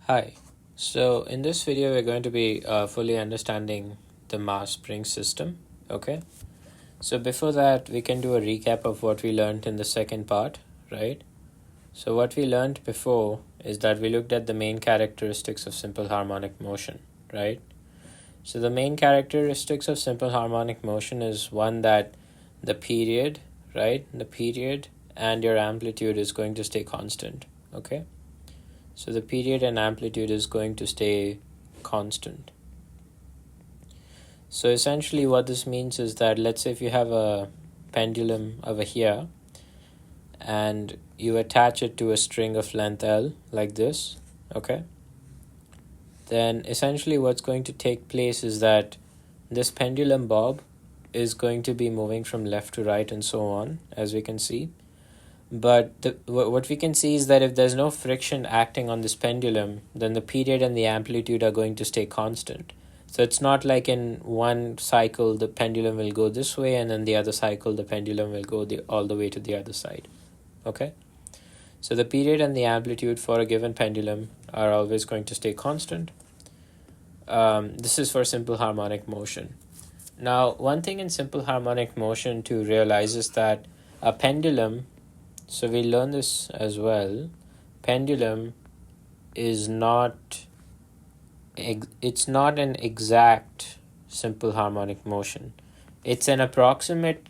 Hi. So in this video, we're going to be fully understanding the mass spring system. Okay. So before that, we can do a recap of what we learned in the second part, right? So what we learned before is that we looked at the main characteristics of simple harmonic motion, right? So the main characteristics of simple harmonic motion is one that the period, right? The period and your amplitude is going to stay constant, okay? So the period and amplitude is going to stay constant. So essentially what this means is that let's say if you have a pendulum over here and you attach it to a string of length L like this, okay? Then essentially what's going to take place is that this pendulum bob is going to be moving from left to right and so on, as we can see. But what we can see is that if there's no friction acting on this pendulum, then the period and the amplitude are going to stay constant. So it's not like in one cycle the pendulum will go this way and then the other cycle the pendulum will go all the way to the other side. Okay? So the period and the amplitude for a given pendulum are always going to stay constant. This is for simple harmonic motion. Now, one thing in simple harmonic motion to realize is that a pendulum, so we learn this as well, pendulum is not, it's not an exact simple harmonic motion. It's an approximate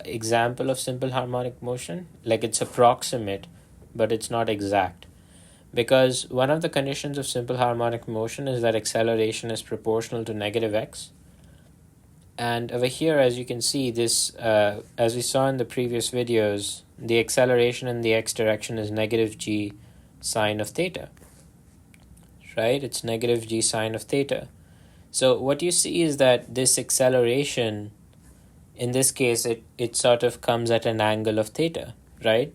example of simple harmonic motion, like it's approximate, but it's not exact. Because one of the conditions of simple harmonic motion is that acceleration is proportional to negative x. And over here, as you can see, this, as we saw in the previous videos, the acceleration in the x direction is negative g sine of theta, right? It's negative g sine of theta. So what you see is that this acceleration, in this case, it sort of comes at an angle of theta, right?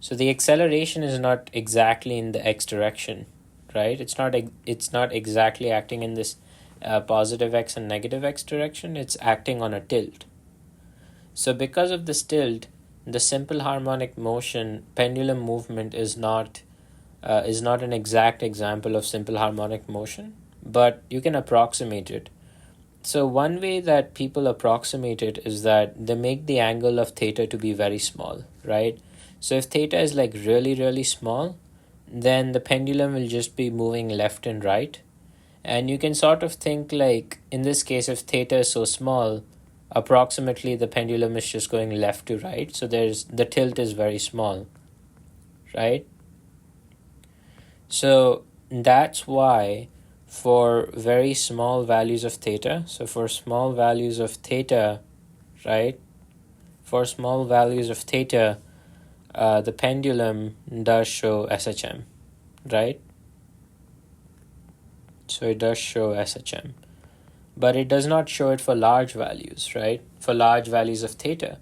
So the acceleration is not exactly in the x direction, right? It's not exactly acting in this positive x and negative x direction. It's acting on a tilt. So because of this tilt, the simple harmonic motion pendulum movement is not an exact example of simple harmonic motion, but you can approximate it. So one way that people approximate it is that they make the angle of theta to be very small, right? So if theta is like really, really small, then the pendulum will just be moving left and right. And you can sort of think like, in this case, if theta is so small, approximately the pendulum is just going left to right. So the tilt is very small, right? So that's why for very small values of theta, so for small values of theta, right? For small values of theta, the pendulum does show SHM, right? So it does show SHM. But it does not show it for large values, right? For large values of theta.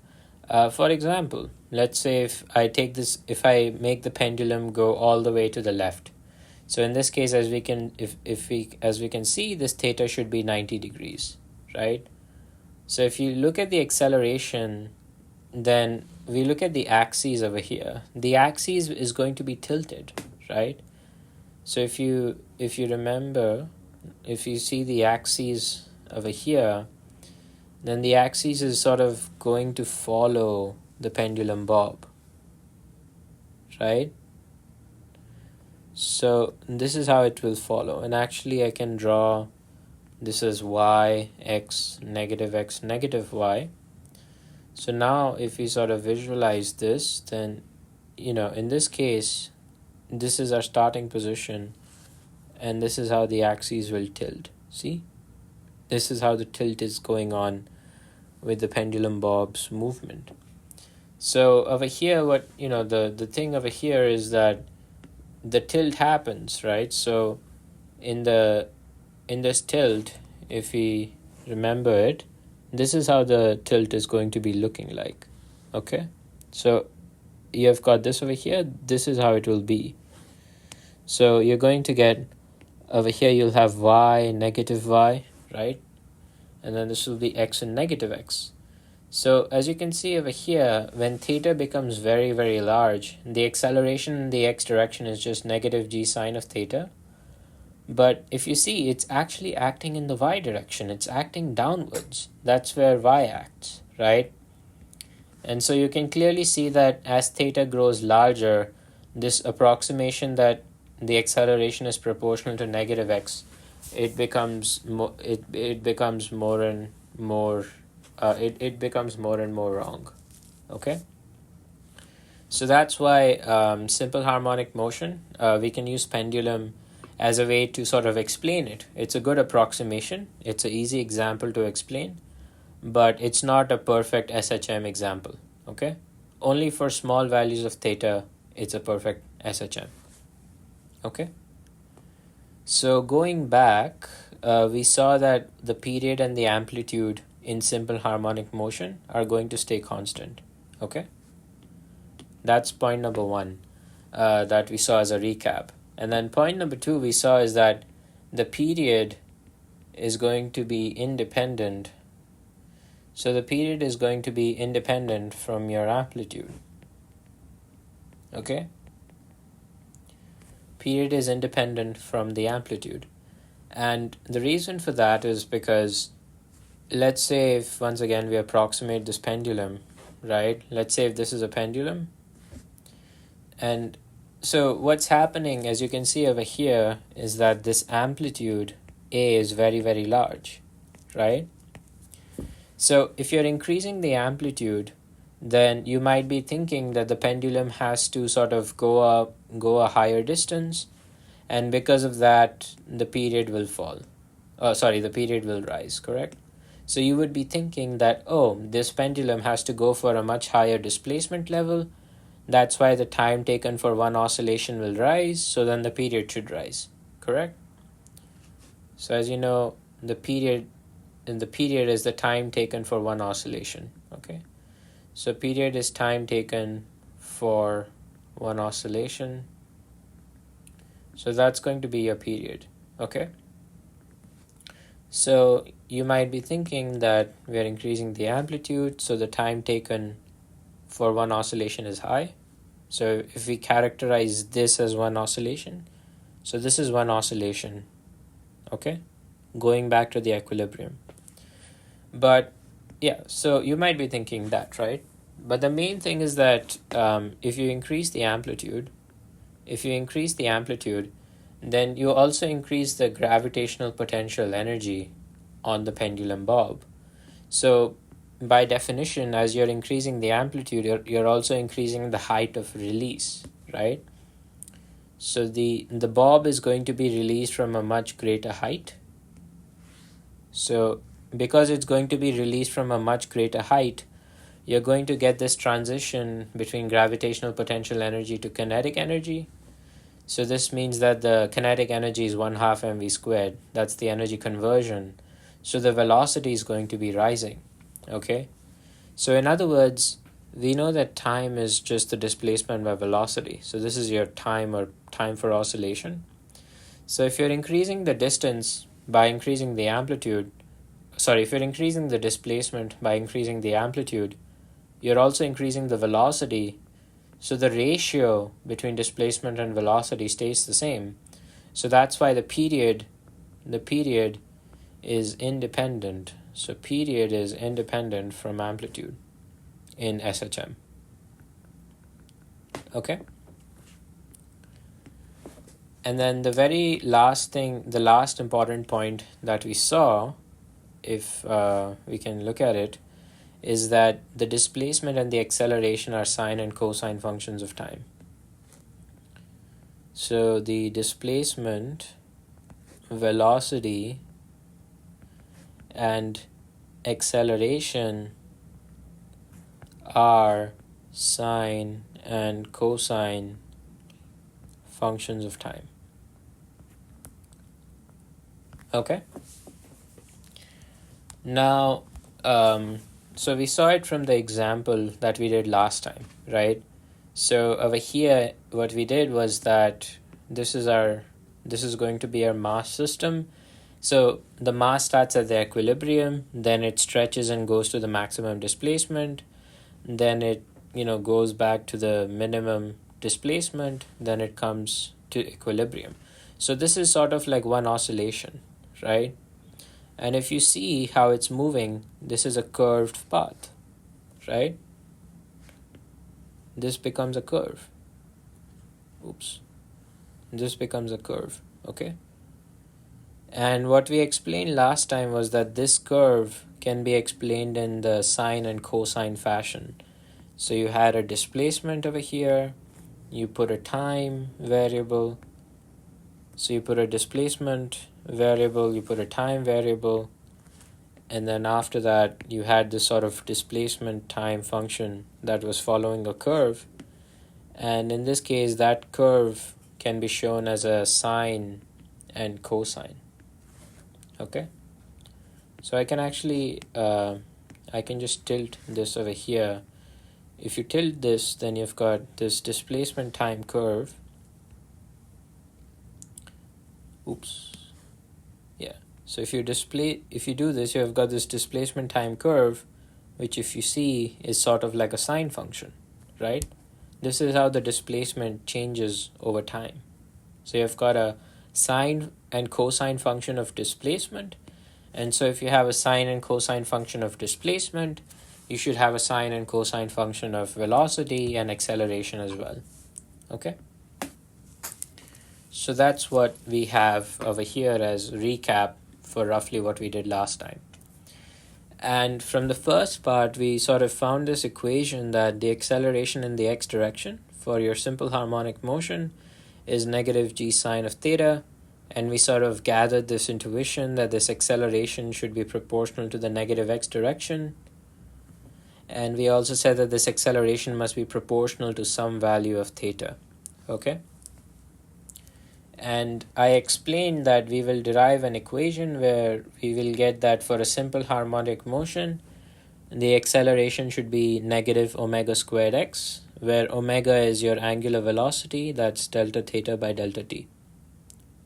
For example, let's say if I make the pendulum go all the way to the left. So in this case, as we can see, this theta should be 90 degrees, right? So if you look at the acceleration, then we look at the axes over here. The axis is going to be tilted, right? So if you remember, if you see the axis over here, then the axis is sort of going to follow the pendulum bob, right? So this is how it will follow. And actually I can draw this as y, x, negative y. So now if we sort of visualize this, then, in this case, this is our starting position and this is how the axes will tilt. See? This is how the tilt is going on with the pendulum bob's movement. So over here, the thing over here is that the tilt happens, right? So in this tilt, if we remember it, this is how the tilt is going to be looking like. Okay? So you've got this over here, this is how it will be. So you're going to get, over here you'll have y, negative y, right? And then this will be x and negative x. So as you can see over here, when theta becomes very, very large, the acceleration in the x direction is just negative g sine of theta. But if you see, it's actually acting in the y direction. It's acting downwards. That's where y acts, right? And so you can clearly see that as theta grows larger, this approximation that the acceleration is proportional to negative x, it becomes it becomes more and more it becomes more and more wrong. Okay. So that's why simple harmonic motion, we can use pendulum as a way to sort of explain it. It's a good approximation. It's an easy example to explain, but it's not a perfect SHM example. Okay. Only for small values of theta, it's a perfect SHM. Okay. So going back, we saw that the period and the amplitude in simple harmonic motion are going to stay constant. Okay. That's point number one that we saw as a recap. And then point number two we saw is that the period is going to be independent. So the period is going to be independent from your amplitude. Okay? Period is independent from the amplitude. And the reason for that is because, let's say if once again we approximate this pendulum, right? Let's say if this is a pendulum. And so what's happening, as you can see over here, is that this amplitude A is very, very large, right? So if you're increasing the amplitude, then you might be thinking that the pendulum has to sort of go a higher distance, and because of that, the period will fall. The period will rise, correct? So you would be thinking that, oh, this pendulum has to go for a much higher displacement level. That's why the time taken for one oscillation will rise, so then the period should rise, correct? So as you know, the period is the time taken for one oscillation, okay? So period is time taken for one oscillation. So that's going to be your period, okay? So you might be thinking that we are increasing the amplitude, so the time taken for one oscillation is high. So if we characterize this as one oscillation, so this is one oscillation, okay, going back to the equilibrium. But yeah, so you might be thinking that, right? But the main thing is that if you increase the amplitude, then you also increase the gravitational potential energy on the pendulum bob. So by definition, as you're increasing the amplitude, you're also increasing the height of release, right? So the bob is going to be released from a much greater height. So because it's going to be released from a much greater height, you're going to get this transition between gravitational potential energy to kinetic energy. So this means that the kinetic energy is 1/2 mv squared. That's the energy conversion. So the velocity is going to be rising. Okay, so in other words, we know that time is just the displacement by velocity. So this is your time, or time for oscillation. So if you're increasing the distance by increasing the amplitude, if you're increasing the displacement by increasing the amplitude, you're also increasing the velocity. So the ratio between displacement and velocity stays the same. So that's why the period is independent. So period is independent from amplitude in SHM. Okay? And then the very last thing, the last important point that we saw, if we can look at it, is that the displacement and the acceleration are sine and cosine functions of time. So the displacement, velocity, and acceleration are sine and cosine functions of time. Okay? Now, so we saw it from the example that we did last time, right? So over here, what we did was that this is going to be our mass system. So the mass starts at the equilibrium, then it stretches and goes to the maximum displacement, then it goes back to the minimum displacement, then it comes to equilibrium. So this is sort of like one oscillation, right? And if you see how it's moving, this is a curved path, right? This becomes a curve. Oops. This becomes a curve, okay? And what we explained last time was that this curve can be explained in the sine and cosine fashion. So you had a displacement over here, you put a time variable, so you put a displacement variable, you put a time variable, and then after that you had this sort of displacement time function that was following a curve. And in this case, that curve can be shown as a sine and cosine. Okay, so I can actually I can just tilt this over here. If you tilt this, then you've got this displacement time curve. Oops. Yeah. So if you do this, you have got this displacement time curve, which if you see is sort of like a sine function, right? This is how the displacement changes over time. So you've got a sine and cosine function of displacement. And so if you have a sine and cosine function of displacement, you should have a sine and cosine function of velocity and acceleration as well. Okay? So that's what we have over here as recap for roughly what we did last time. And from the first part, we sort of found this equation that the acceleration in the x direction for your simple harmonic motion is negative g sine of theta. And we sort of gathered this intuition that this acceleration should be proportional to the negative x direction. And we also said that this acceleration must be proportional to some value of theta. Okay? And I explained that we will derive an equation where we will get that for a simple harmonic motion, the acceleration should be negative omega squared x, where omega is your angular velocity, that's delta theta by delta t.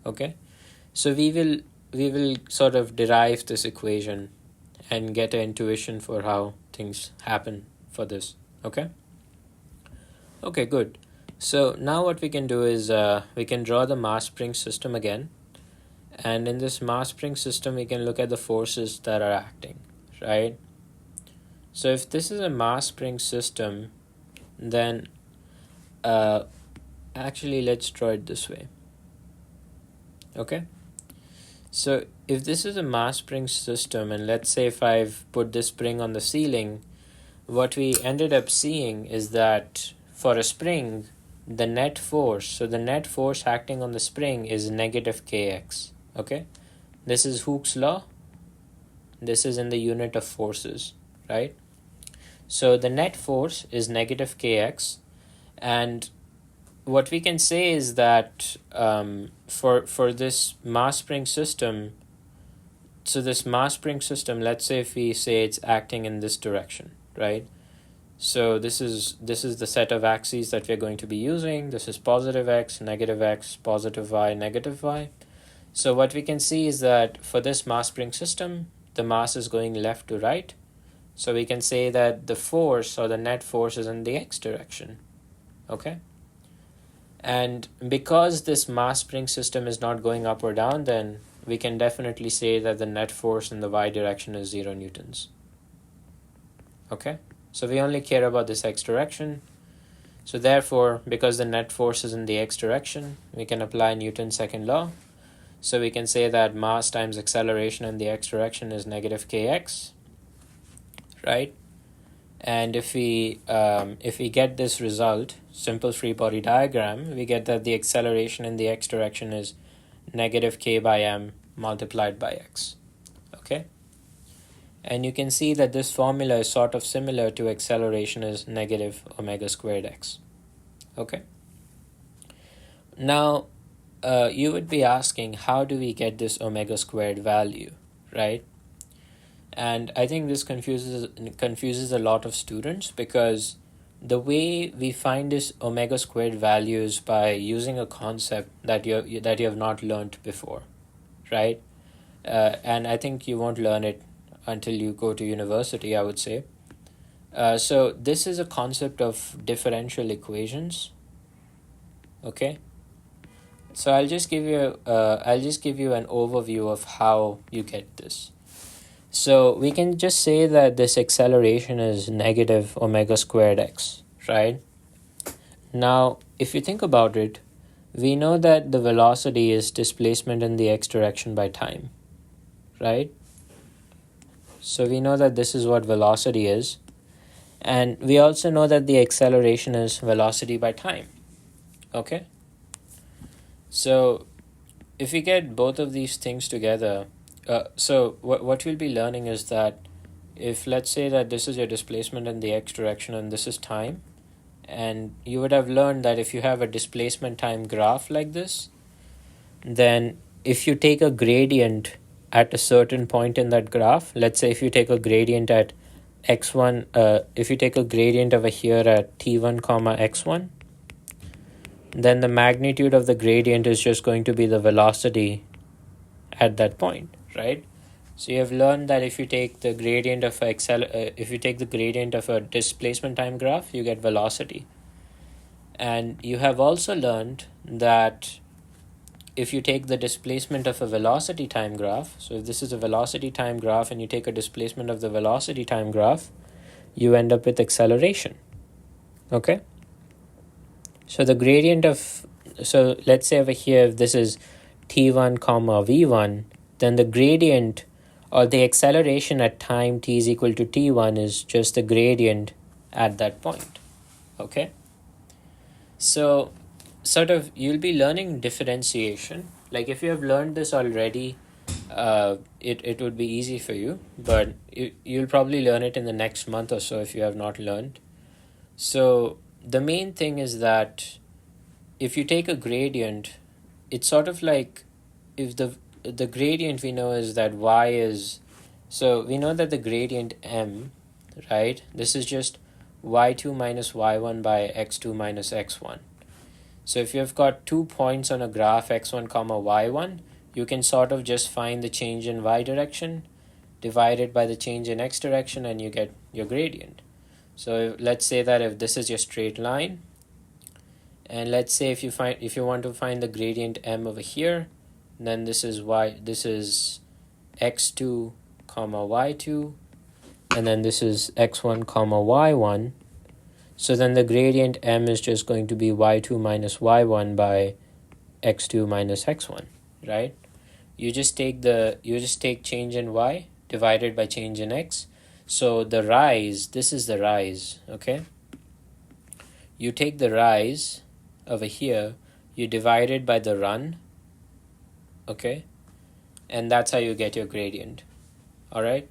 Okay, so we will sort of derive this equation and get an intuition for how things happen for this. Okay, good. So now what we can do is we can draw the mass spring system again, and in this mass spring system we can look at the forces that are acting, right? So if this is a mass spring system, then actually let's draw it this way. Okay, so if this is a mass spring system, and let's say if I've put this spring on the ceiling, what we ended up seeing is that for a spring, the net force acting on the spring is negative kx. Okay, this is Hooke's law. This is in the unit of forces, right? So the net force is negative kx, and what we can say is that for this mass spring system, so this mass spring system, let's say if we say it's acting in this direction, right? So this is the set of axes that we're going to be using. This is positive x, positive y, negative y. So what we can see is that for this mass spring system, the mass is going left to right. So we can say that the force or the net force is in the x direction. Okay? And because this mass spring system is not going up or down, then we can definitely say that the net force in the y direction is 0 newtons. Okay? So we only care about this x direction. So therefore, because the net force is in the x direction, we can apply Newton's second law. So we can say that mass times acceleration in the x direction is negative kx, right? And if we get this result, simple free body diagram, we get that the acceleration in the x direction is negative k by m multiplied by x. Okay? And you can see that this formula is sort of similar to acceleration is negative omega squared x. Okay? Now, you would be asking, how do we get this omega squared value, right? And I think this confuses a lot of students, because the way we find this omega squared value is by using a concept that you have not learned before, right? and I think you won't learn it until you go to university, I would say. So this is a concept of differential equations. Okay. So I'll just give you an overview of how you get this. So we can just say that this acceleration is negative omega squared x, right? Now, if you think about it, we know that the velocity is displacement in the x direction by time, right? So we know that this is what velocity is. And we also know that the acceleration is velocity by time, okay? So if we get both of these things together, so what we'll be learning is that if let's say that this is your displacement in the x direction and this is time, and you would have learned that if you have a displacement time graph like this, then if you take a gradient at a certain point in that graph, let's say if you take a gradient at x1, if you take a gradient over here at t1 comma x1, then the magnitude of the gradient is just going to be the velocity at that point, right? So you have learned that if you take the gradient of a displacement time graph, you get velocity. And you have also learned that if you take the displacement of a velocity time graph, so if this is a velocity time graph and you take a displacement of the velocity time graph, you end up with acceleration. Okay? So the gradient of, so let's say over here, if this is t1 comma v1, then the gradient or the acceleration at time t is equal to t1 is just the gradient at that point. Okay? So sort of you'll be learning differentiation. Like if you have learned this already, it would be easy for you, but you'll probably learn it in the next month or so if you have not learned. So the main thing is that if you take a gradient, it's sort of like if the gradient we know is that y is, so we know that the gradient m, right, this is just y2 minus y1 by x2 minus x1. So if you've got 2 points on a graph x1 comma y1, you can sort of just find the change in y direction divided by the change in x direction and you get your gradient. So let's say that if this is your straight line, and let's say if you want to find the gradient m over here, then this is x2 comma y2, and then this is x1 comma y1. So then the gradient m is just going to be y2 minus y1 by x2 minus x1, right? You just take change in y divided by change in x. So the rise, this is the rise, okay? You take the rise over here, you divide it by the run, okay? And that's how you get your gradient, all right?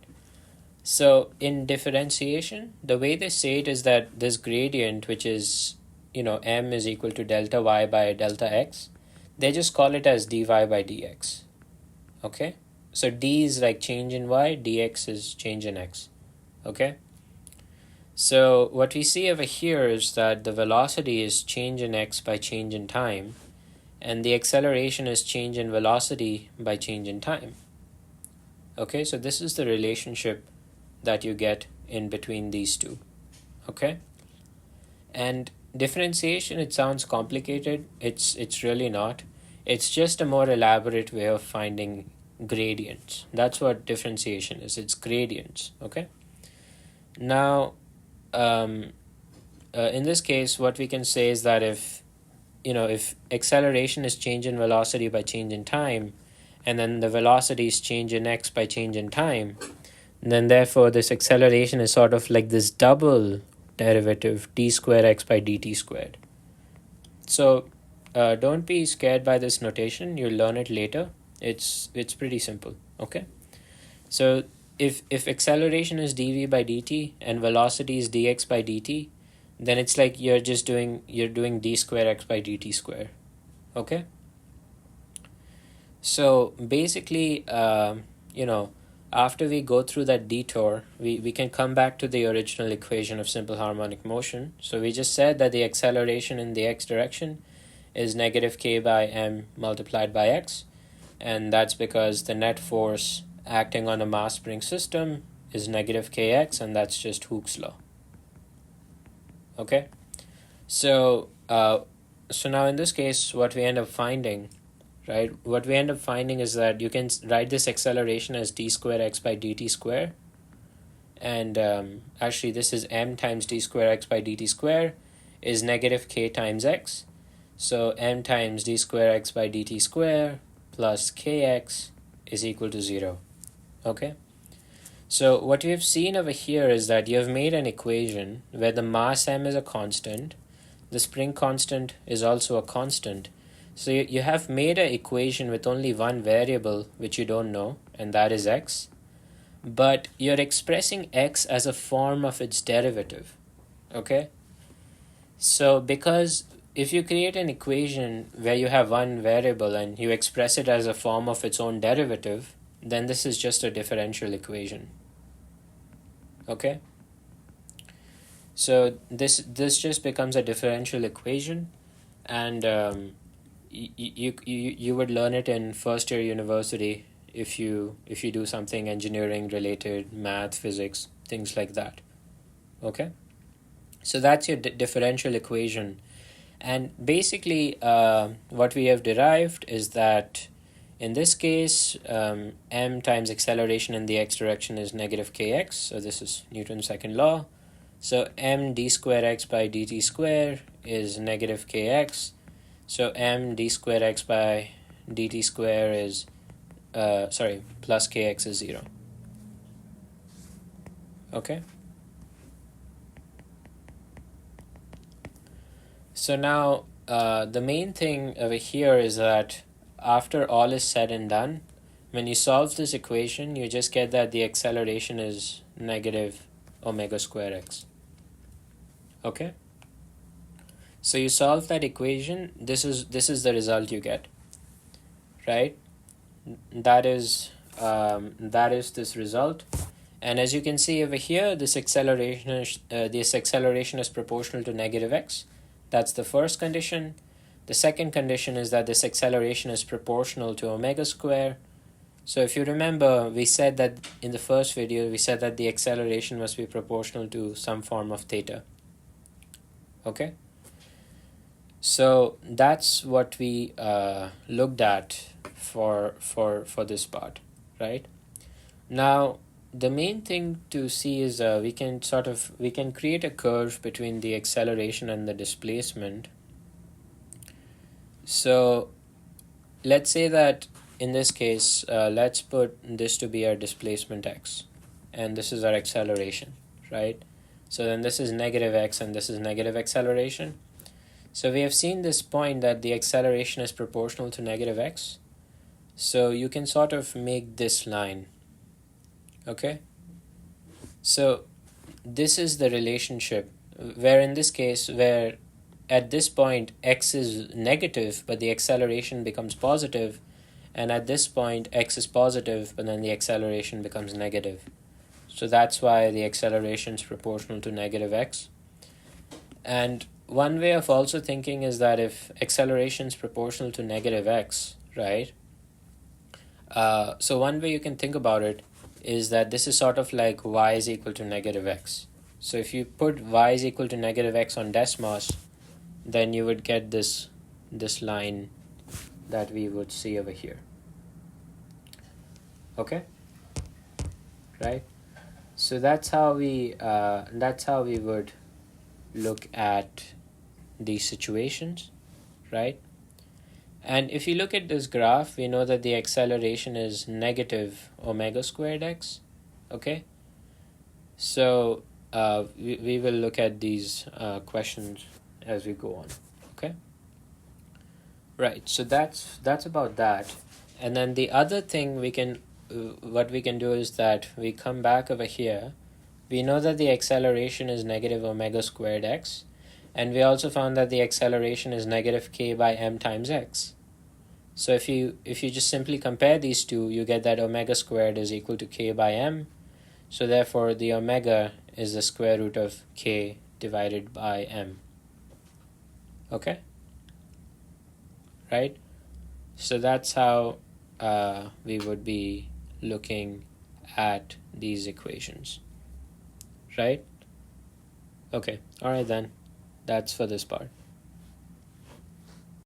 So in differentiation, the way they say it is that this gradient, which is, m is equal to delta y by delta x, they just call it as dy by dx, okay? So d is like change in y, dx is change in x, okay? So what we see over here is that the velocity is change in x by change in time, and the acceleration is change in velocity by change in time. Okay, so this is the relationship that you get in between these two. Okay? And differentiation, it sounds complicated. It's really not. It's just a more elaborate way of finding gradients. That's what differentiation is. It's gradients. Okay? Now, in this case, what we can say is that if acceleration is change in velocity by change in time, and then the velocity is change in x by change in time, then therefore this acceleration is sort of like this double derivative d squared x by dt squared. So don't be scared by this notation. You'll learn it later. It's pretty simple. Okay, so if acceleration is dv by dt and velocity is dx by dt, then it's like you're doing d squared x by dt squared. Okay, so basically after we go through that detour, we can come back to the original equation of simple harmonic motion. So we just said that the acceleration in the x direction is negative k by m multiplied by x. and that's because the net force acting on a mass spring system is negative kx, and that's just Hooke's law. Okay, so so now in this case, what we end up finding, right? What we end up finding is that you can write this acceleration as d squared x by dt square, and actually this is m times d squared x by dt square is negative k times x. So m times d squared x by dt square plus kx is equal to 0. Okay? So what you have seen over here is that you have made an equation where the mass m is a constant, the spring constant is also a constant. So you have made an equation with only one variable which you don't know, and that is x. But you're expressing x as a form of its derivative. Okay? So because if you create an equation where you have one variable and you express it as a form of its own derivative, then this is just a differential equation. Okay? So this just becomes a differential equation, and you would learn it in first year university if you do something engineering related, math, physics, things like that. Okay? So that's your differential equation. And basically what we have derived is that in this case m times acceleration in the x direction is negative kx. So this is Newton's second law. So m d squared x by dt square is negative kx. So m d squared x by dt square is plus kx is 0. Okay? So now the main thing over here is that after all is said and done, when you solve this equation, you just get that the acceleration is negative omega squared x. Okay? So you solve that equation, this is the result you get, right? That is this result. And as you can see over here, this acceleration is proportional to negative x. That's the first condition. The second condition is that this acceleration is proportional to omega square. So if you remember, we said that in the first video, we said that the acceleration must be proportional to some form of theta. Okay? So that's what we looked at for this part, right? Now, the main thing to see is we can create a curve between the acceleration and the displacement. So let's say that in this case, let's put this to be our displacement x, and this is our acceleration, right? So then this is negative x and this is negative acceleration. So we have seen this point that the acceleration is proportional to negative x. So you can sort of make this line. Okay? So this is the relationship where in this case, where at this point x is negative but the acceleration becomes positive, and at this point x is positive but then the acceleration becomes negative. So that's why the acceleration is proportional to negative x. And one way of also thinking is that if acceleration is proportional to negative x, right? So one way you can think about it is that this is sort of like y is equal to negative x. So if you put y is equal to negative x on Desmos, then you would get this line that we would see over here. Okay? Right? So that's how we would look at these situations, right? And if you look at this graph, we know that the acceleration is negative omega squared x. Okay? So we will look at these questions as we go on. Okay? Right, so that's about that. And then the other thing what we can do is that we come back over here. We know that the acceleration is negative omega squared x, and we also found that the acceleration is negative k by m times x. So if you just simply compare these two, you get that omega squared is equal to k by m. So therefore the omega is the square root of k divided by m. Okay? Right? So that's how we would be looking at these equations, right? Okay, all right then. That's for this part.